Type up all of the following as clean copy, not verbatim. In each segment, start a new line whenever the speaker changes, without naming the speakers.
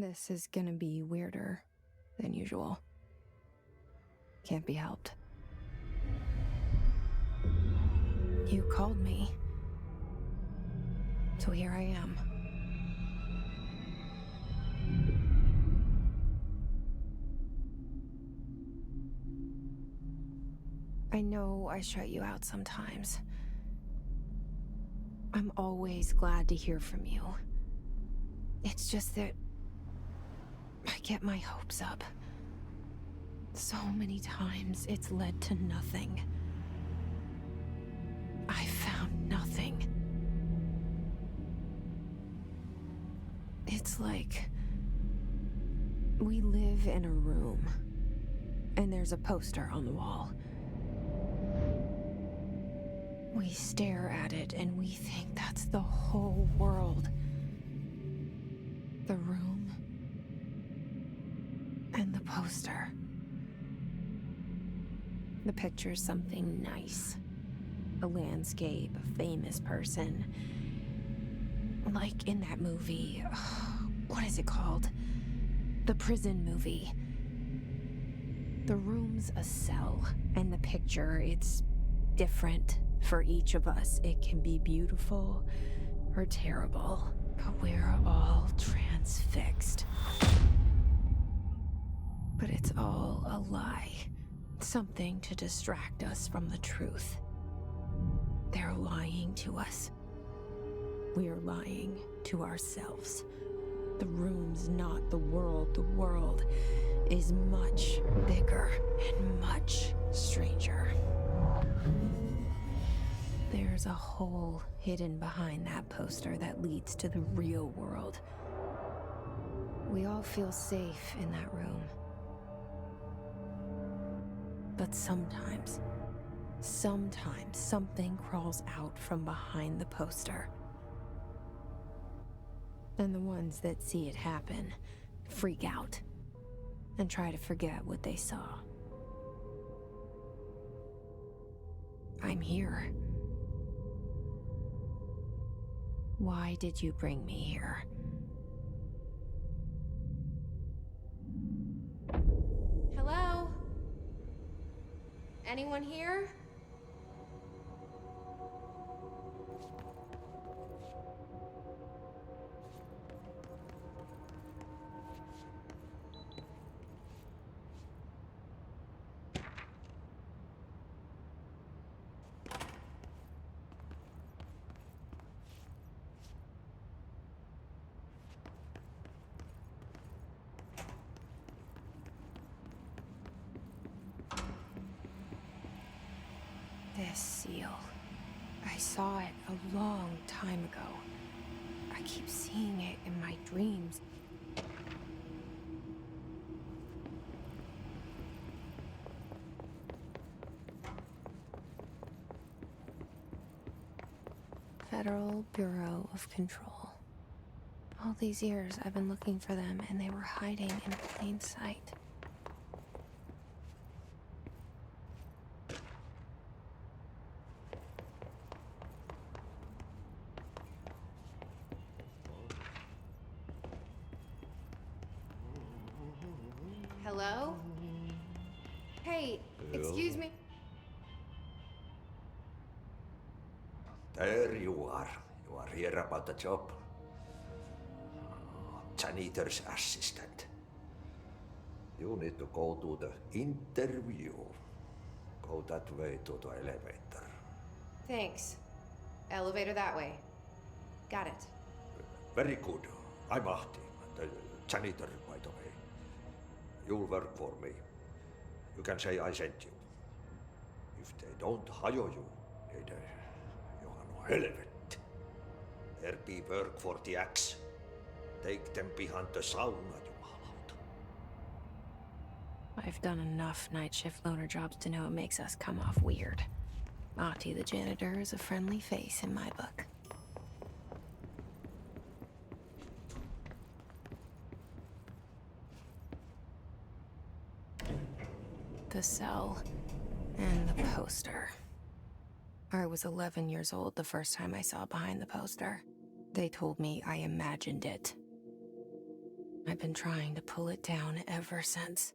This is gonna be weirder than usual. Can't be helped. You called me. So here I am. I know I shut you out sometimes. I'm always glad to hear from you. It's just that I get my hopes up. So many times it's led to nothing. I found nothing. It's like we live in a room, and there's a poster on the wall. We stare at it and we think that's the whole world. The room and the poster. The picture's something nice. A landscape, a famous person. Like in that movie, what is it called? The prison movie. The room's a cell, and the picture, it's different for each of us. It can be beautiful or terrible, but we're all transfixed. But it's all a lie. Something to distract us from the truth. They're lying to us. We're lying to ourselves. The room's not the world. The world is much bigger and much stranger. There's a hole hidden behind that poster that leads to the real world. We all feel safe in that room. But sometimes something crawls out from behind the poster. And the ones that see it happen freak out and try to forget what they saw. I'm here. Why did you bring me here?
Hello? Anyone here?
This seal. I saw it a long time ago. I keep seeing it in my dreams. Federal Bureau of Control. All these years I've been looking for them, and they were hiding in plain sight.
Hello? Hey, excuse me.
There you are. You are here about the job. Janitor's assistant. You need to go to the interview. Go that way to the elevator.
Thanks. Elevator that way. Got it.
Very good. I'm Ahti, the janitor, by the way. You'll work for me. You can say I sent you. If they don't hire you, then you are no helvet. There be work for the axe. Take them behind the sauna, jumalauta.
I've done enough night shift loner jobs to know it makes us come off weird. Ahti the janitor is a friendly face in my book. The cell and the poster. I was 11 years old the first time I saw behind the poster. They told me I imagined it. I've been trying to pull it down ever since.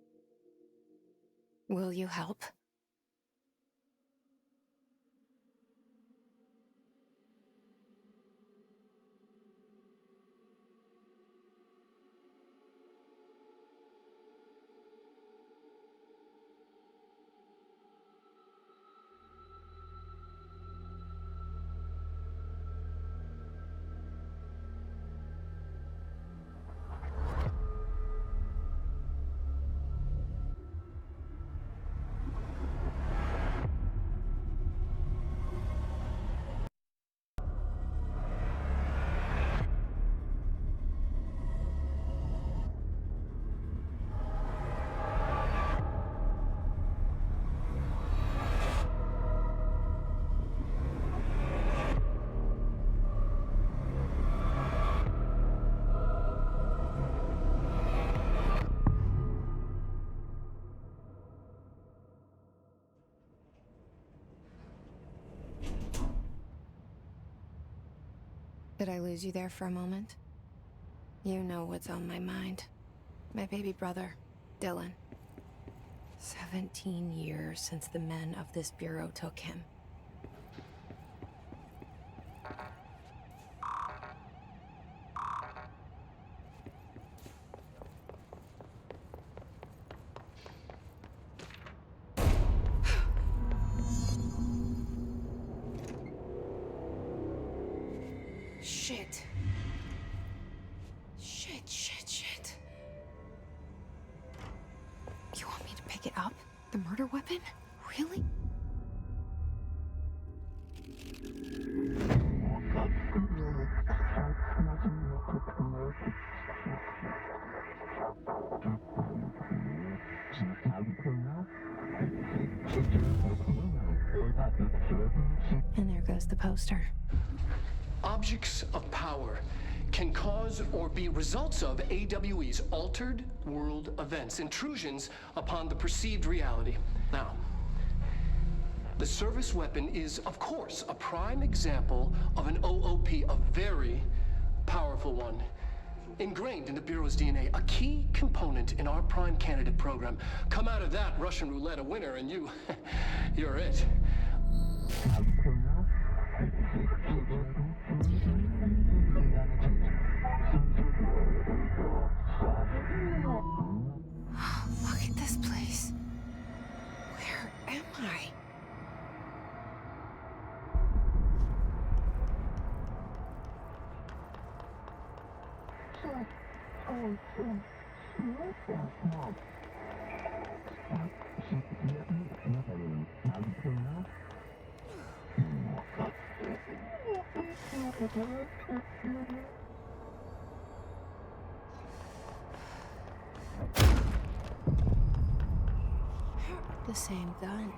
Will you help? Did I lose you there for a moment? You know what's on my mind. My baby brother, Dylan. 17 years since the men of this bureau took him. Shit. Shit. You want me to pick it up? The murder weapon? Really? And there goes the poster.
Objects of power can cause or be results of AWE's altered world events, intrusions upon the perceived reality. Now, the service weapon is, of course, a prime example of an OOP, a very powerful one. Ingrained in the Bureau's DNA, a key component in our prime candidate program. Come out of that Russian roulette a winner and you're it.
Look at this place. Where am I? The same gun.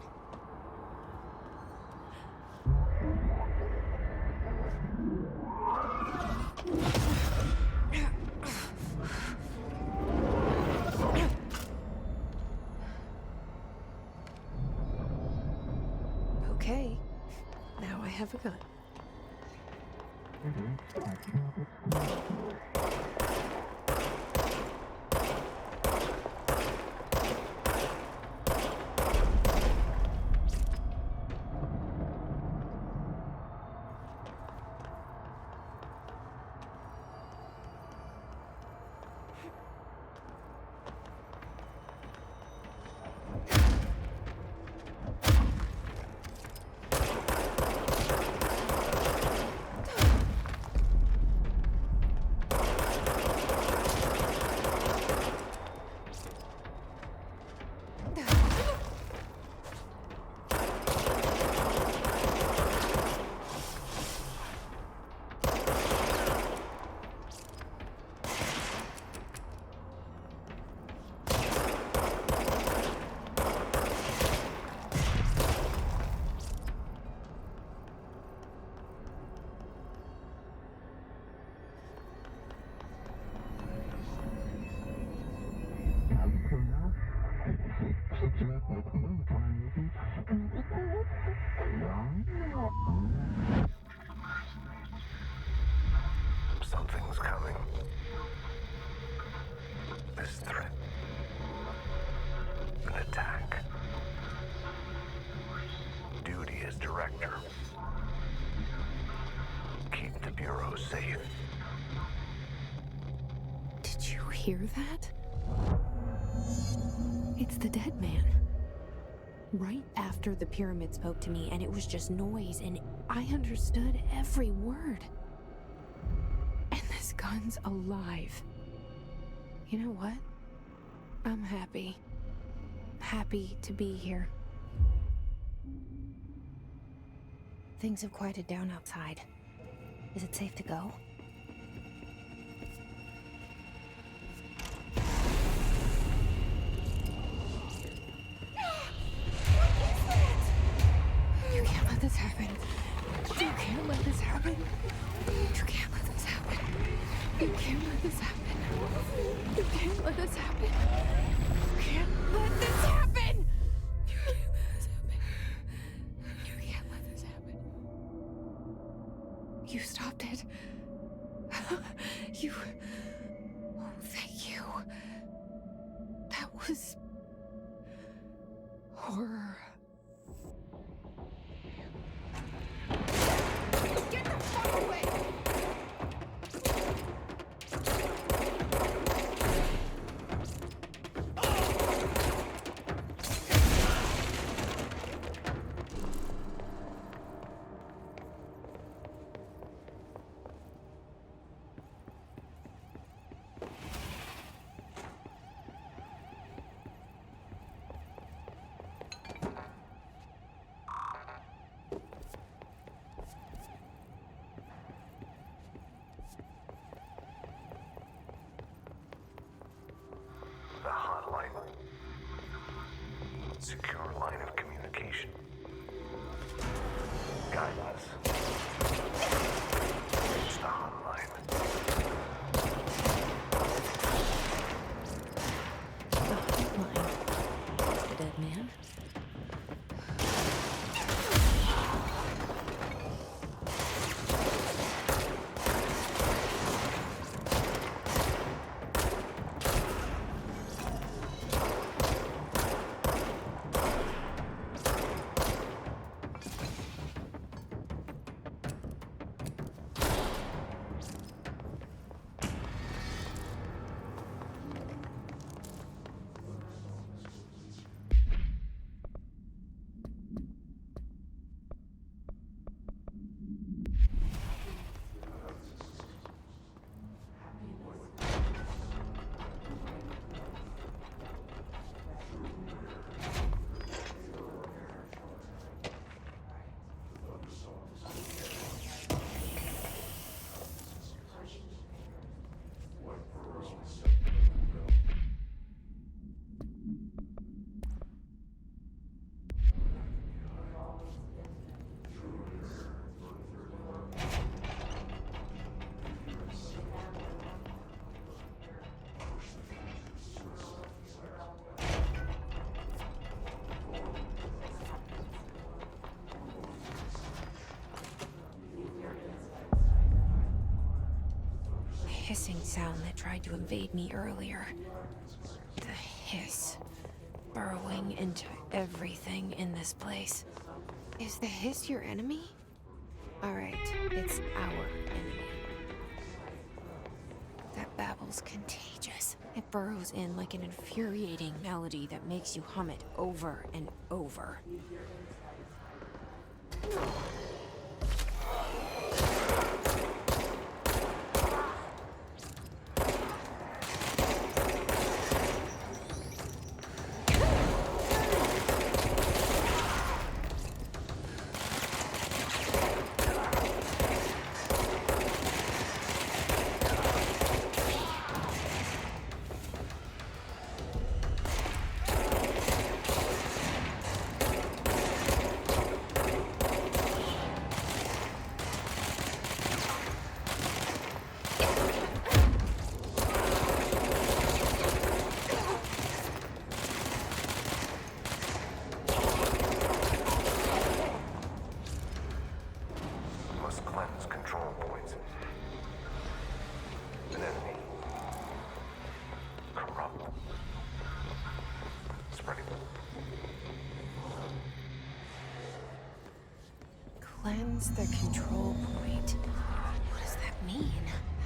Okay, now I have a gun.
Something's coming.
hear that? It's the dead man. Right after the pyramid spoke to me, and it was just noise, and I understood every word. And this gun's alive. You know what? I'm happy. Happy to be here. Things have quieted down outside. Is it safe to go? You can't let this happen. You can't let this happen. You can't let this happen. You can't let this happen. You can't let this happen. You can't let this happen. You can't let this happen. You can't let this happen. You stopped it. You... Oh, thank you. That was... horror.
Get the fuck away!
The hotline. Secure line of communication. Guide us. Reach the hotline.
The hotline. The dead man. Hissing sound that tried to invade me earlier. The hiss, burrowing into everything in this place. Is the hiss your enemy? Alright, it's our enemy. That babble's contagious. It burrows in like an infuriating melody that makes you hum it over and over.
Must cleanse control points. An enemy. Corrupt. Spreading.
Cleanse the control point. What does that mean?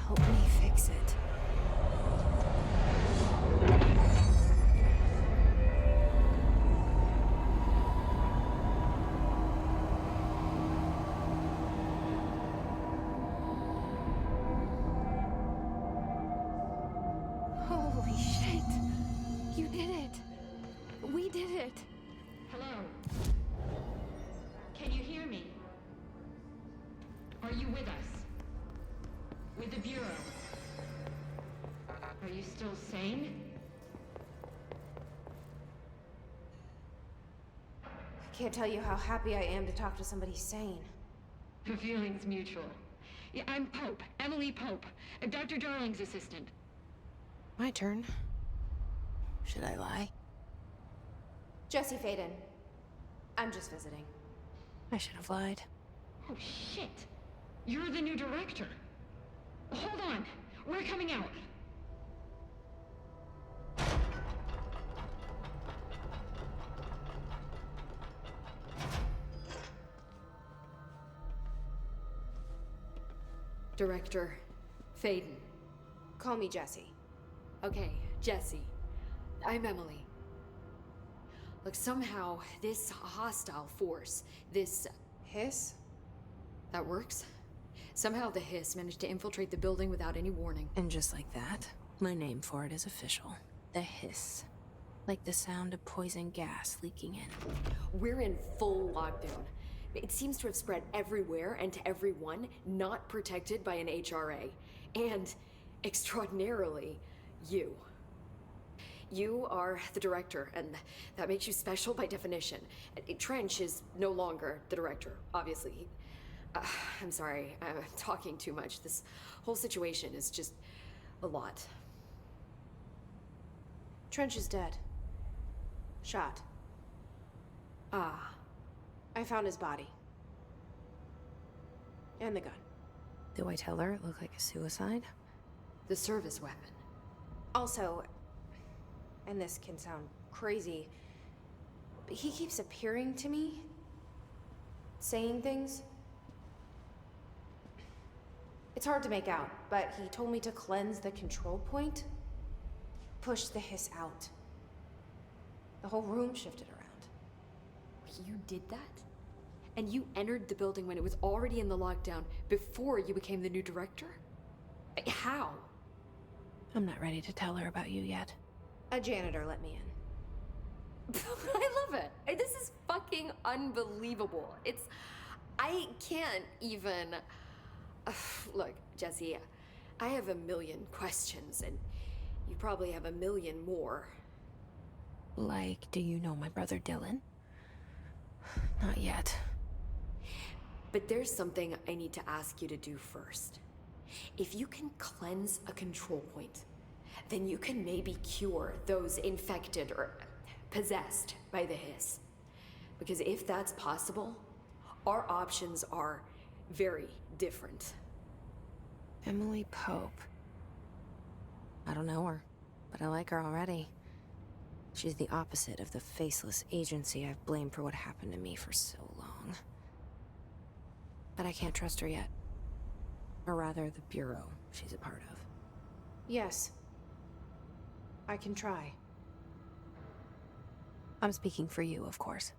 Help me fix it. did it!
Hello? Can you hear me? Are you with us? With the Bureau? Are you still sane?
I can't tell you how happy I am to talk to somebody sane.
The feeling's mutual. Yeah, I'm Pope, Emily Pope, Dr. Darling's assistant.
My turn. Should I lie?
Jesse Faden. I'm just visiting.
I should have lied.
Oh, shit. You're the new director. Hold on. We're coming out.
Director Faden.
Call me Jesse.
Okay, Jesse. I'm Emily. Look, somehow this hostile force, this...
Hiss?
that works? Somehow the hiss managed to infiltrate the building without any warning.
And just like that, my name for it is official. The hiss. Like the sound of poison gas leaking in.
We're in full lockdown. It seems to have spread everywhere and to everyone not protected by an HRA. And, extraordinarily, you. You are the director, and that makes you special by definition. Trench is no longer the director, obviously. I'm sorry, I'm talking too much. This whole situation is just a lot.
Trench is dead. Shot.
Ah.
I found his body. And the gun.
Do I tell her it looked like a suicide?
The service weapon.
Also, and this can sound crazy, but he keeps appearing to me. Saying things. It's hard to make out, but he told me to cleanse the control point. Push the hiss out. The whole room shifted around.
You did that? And you entered the building when it was already in the lockdown before you became the new director? How?
I'm not ready to tell her about you yet.
A janitor let me in.
I love it. This is fucking unbelievable. I can't even... Look, Jesse, I have a million questions, and you probably have a million more.
Like, do you know my brother Dylan? Not yet.
But there's something I need to ask you to do first. If you can cleanse a control point, then you can maybe cure those infected or possessed by the hiss. Because if that's possible, our options are very different.
Emily Pope. I don't know her, but I like her already. She's the opposite of the faceless agency I've blamed for what happened to me for so long. But I can't trust her yet. Or rather, the Bureau she's a part of.
Yes. I can try.
I'm speaking for you, of course.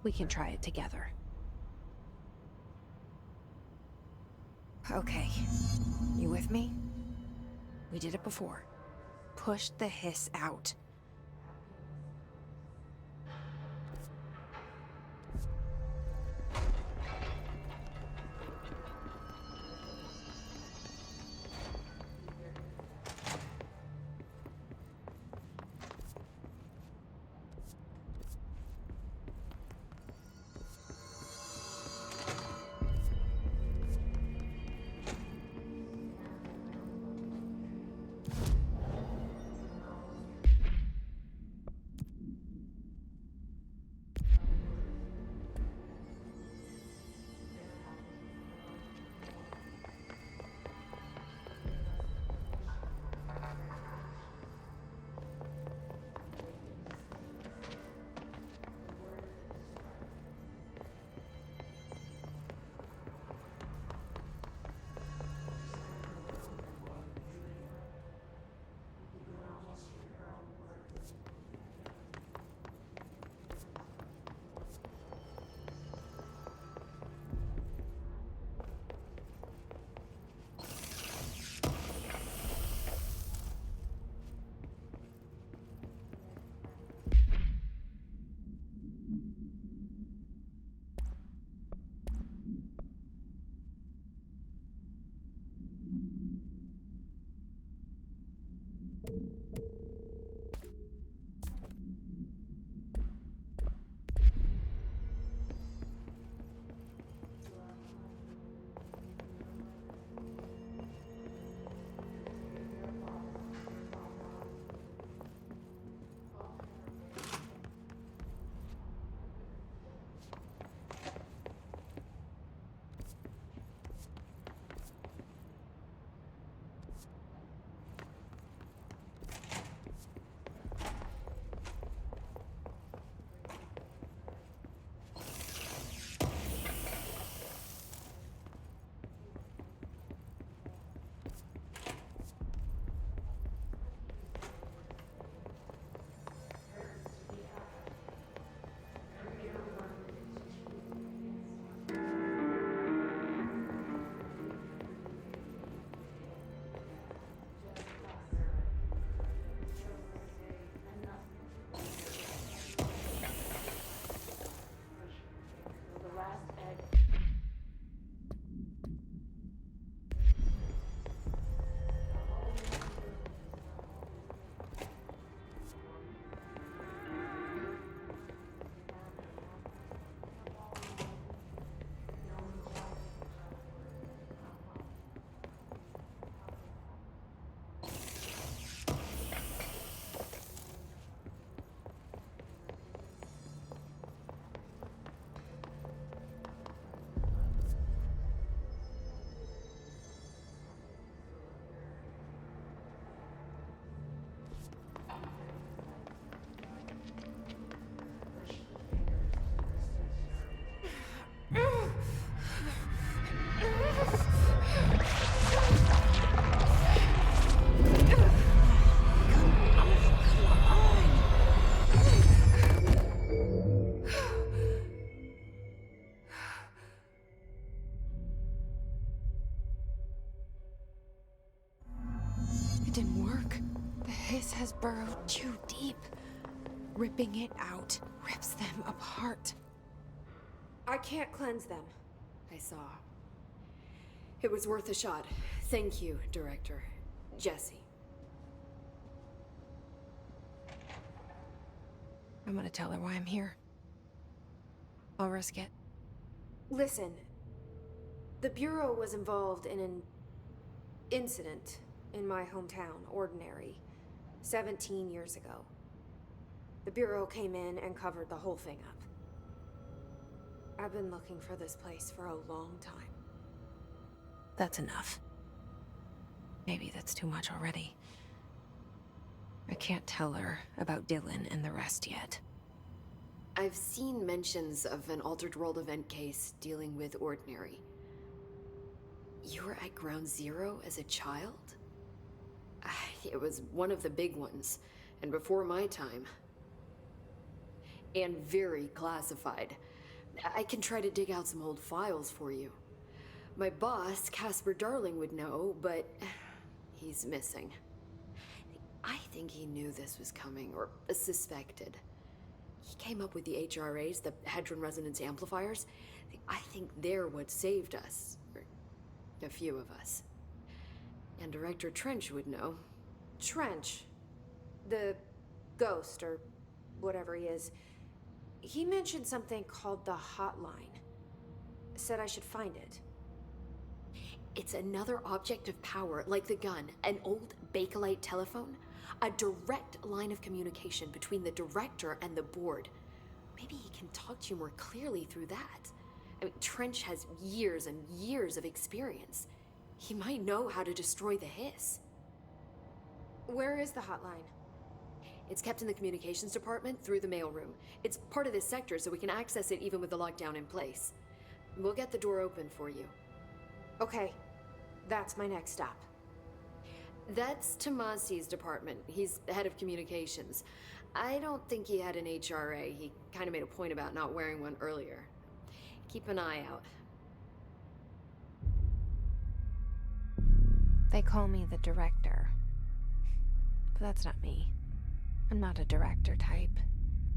We can try it together. Okay. You with me? We did it before. Push the hiss out. has burrowed too deep. Ripping it out rips them apart.
I can't cleanse them.
I saw. It was worth a shot. Thank you, Director. Jesse.
I'm gonna tell her why I'm here. I'll risk it.
Listen, the Bureau was involved in an incident in my hometown, Ordinary, 17 years ago. The Bureau came in and covered the whole thing up. I've been looking for this place for a long time.
That's enough. Maybe that's too much already. I can't tell her about Dylan and the rest yet.
I've seen mentions of an Altered World event case dealing with Ordinary. You were at Ground Zero as a child? It was one of the big ones, and before my time. And very classified. I can try to dig out some old files for you. My boss, Casper Darling, would know, but he's missing. I think he knew this was coming, or suspected. He came up with the HRAs, the Hadron Resonance Amplifiers. I think they're what saved us. Or a few of us. And Director Trench would know.
Trench, the ghost, or whatever he is, he mentioned something called the Hotline. Said I should find it.
It's another object of power, like the gun, an old Bakelite telephone. A direct line of communication between the director and the board. Maybe he can talk to you more clearly through that. I mean, Trench has years and years of experience. He might know how to destroy the hiss.
Where is the hotline?
It's kept in the communications department through the mailroom. It's part of this sector, so we can access it even with the lockdown in place. We'll get the door open for you.
Okay, that's my next stop.
That's Tomasi's department. He's head of communications. I don't think he had an HRA. He kind of made a point about not wearing one earlier. Keep an eye out.
They call me the director. But that's not me. I'm not a director type.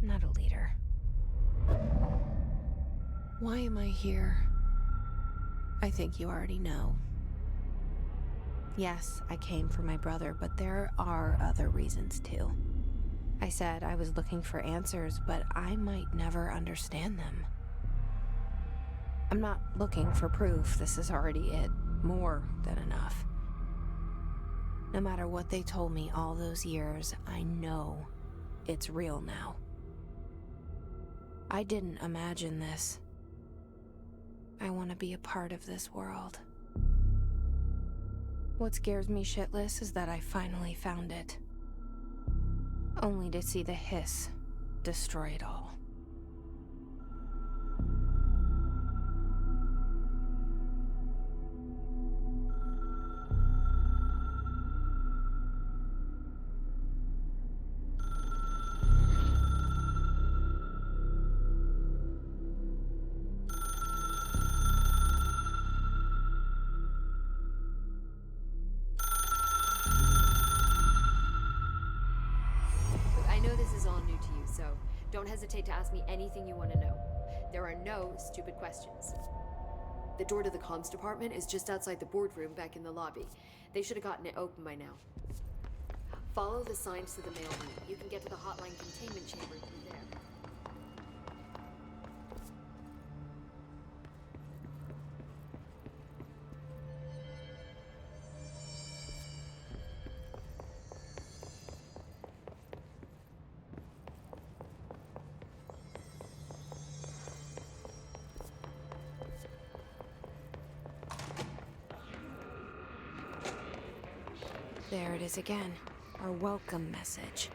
I'm not a leader. Why am I here? I think you already know. Yes, I came for my brother, but there are other reasons too. I said I was looking for answers, but I might never understand them. I'm not looking for proof. This is already it. More than enough. No matter what they told me all those years, I know it's real now. I didn't imagine this. I want to be a part of this world. What scares me shitless is that I finally found it. Only to see the hiss destroy it all.
Don't hesitate to ask me anything you want to know. There are no stupid questions. The door to the comms department is just outside the boardroom back in the lobby. They should have gotten it open by now. Follow the signs to the mailroom. You can get to the hotline containment chamber through there.
There it is again. Our welcome message.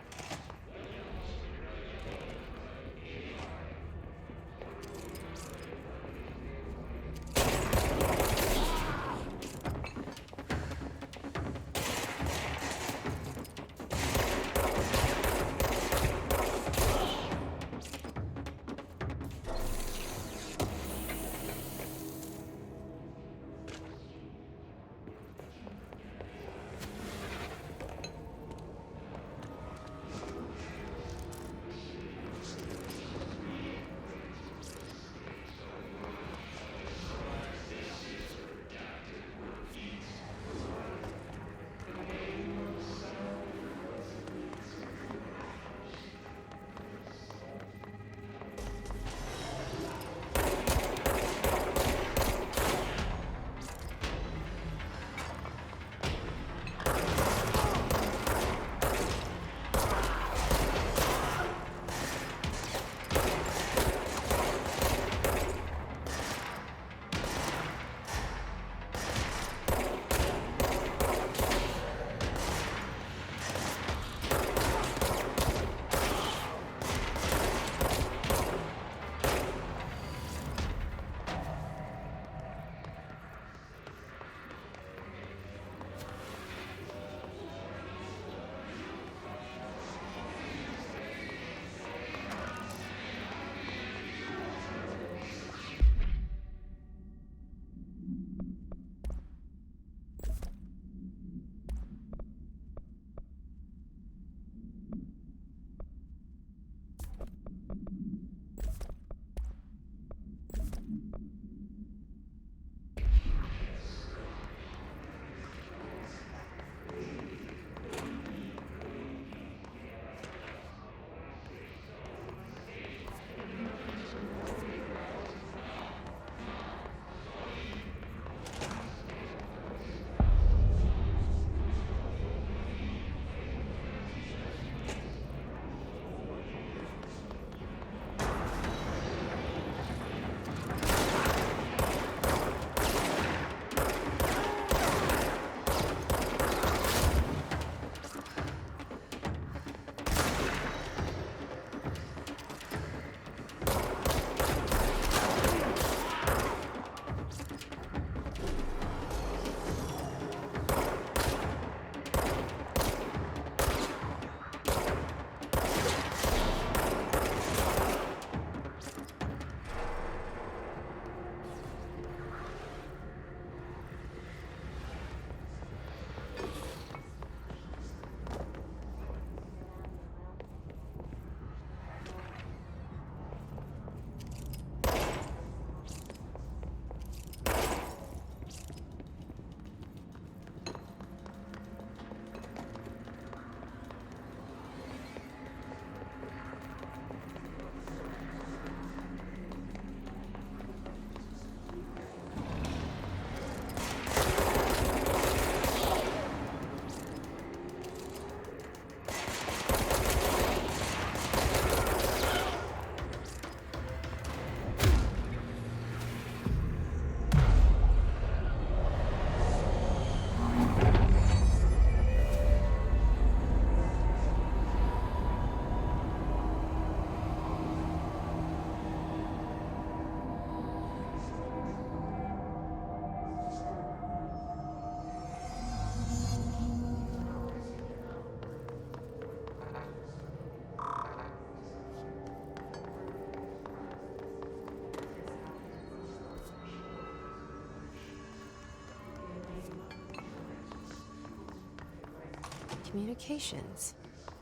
communications.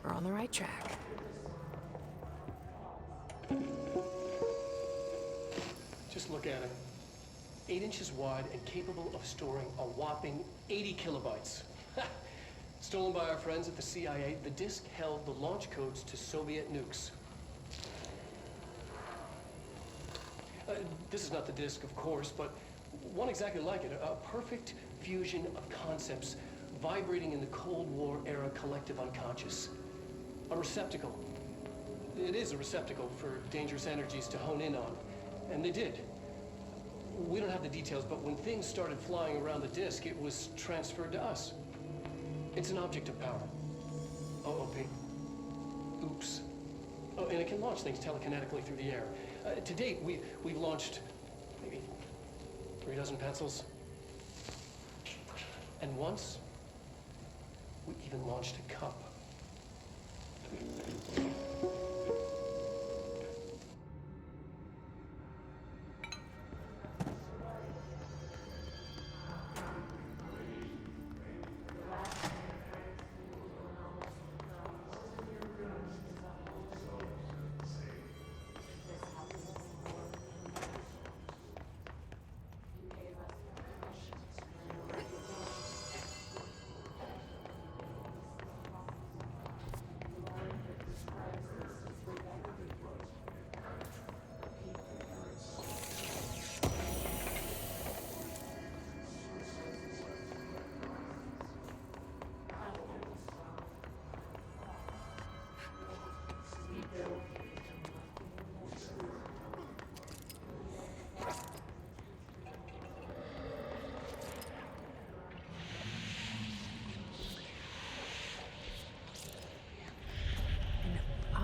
We're on the right track.
Just look at it. 8 inches wide and capable of storing a whopping 80 kilobytes. Stolen by our friends at the CIA, the disk held the launch codes to Soviet nukes. This is not the disk, of course, but one exactly like it. A perfect fusion of concepts vibrating in the Cold War era collective unconscious. A receptacle. It is a receptacle for dangerous energies to hone in on. And they did. We don't have the details, but when things started flying around the disk, it was transferred to us. It's an object of power. OOP. Oops. Oh, and it can launch things telekinetically through the air. To date, we've launched maybe 3 dozen pencils. And once, we even launched a cup.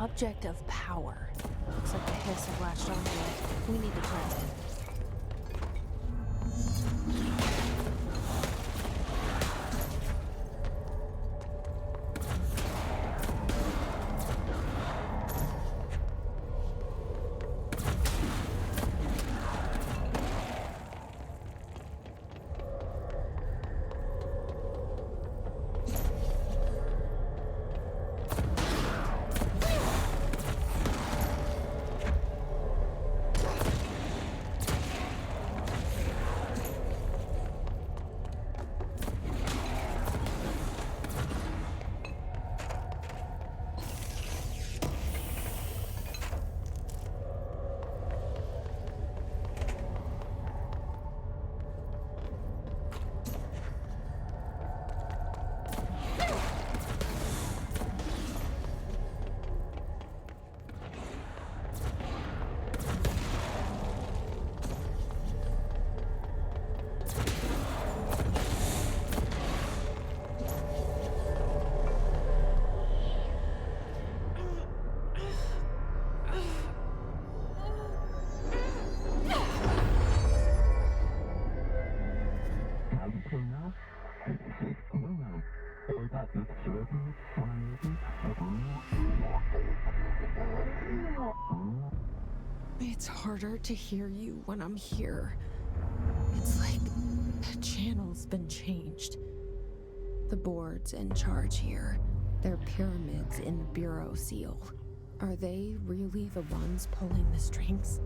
Object of power. Looks like the hiss have latched onto it. We need to grab it. It's harder to hear you when I'm here. It's like the channel's been changed. The board's in charge here. They're pyramids in the Bureau seal. Are they really the ones pulling the strings?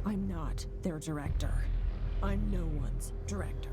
I'm not their director. I'm no one's director.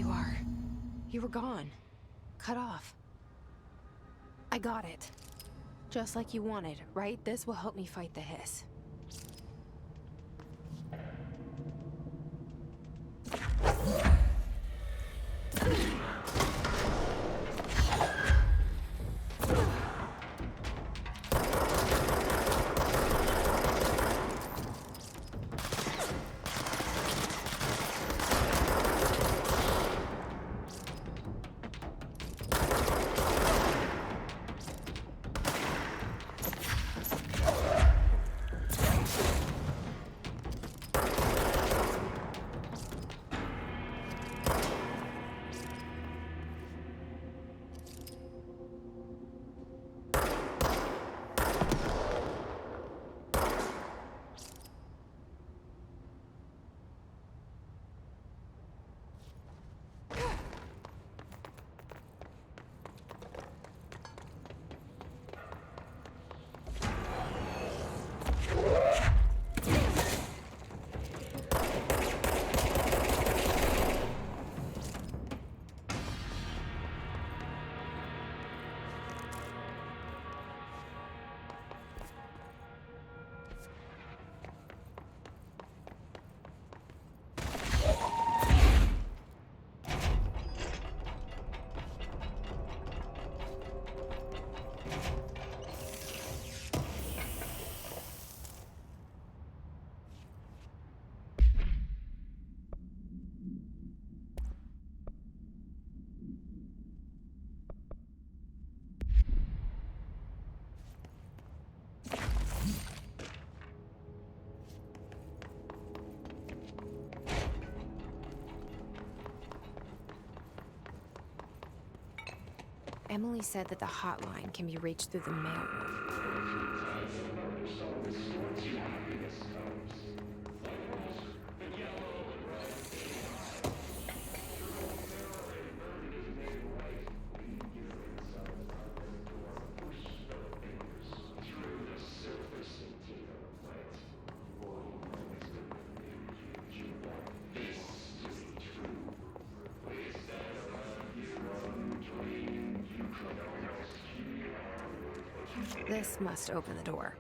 you are. You were gone. Cut off. I got it. Just like you wanted, right? This will help me fight the hiss. Emily said that the hotline can be reached through the mailroom. This must open the door.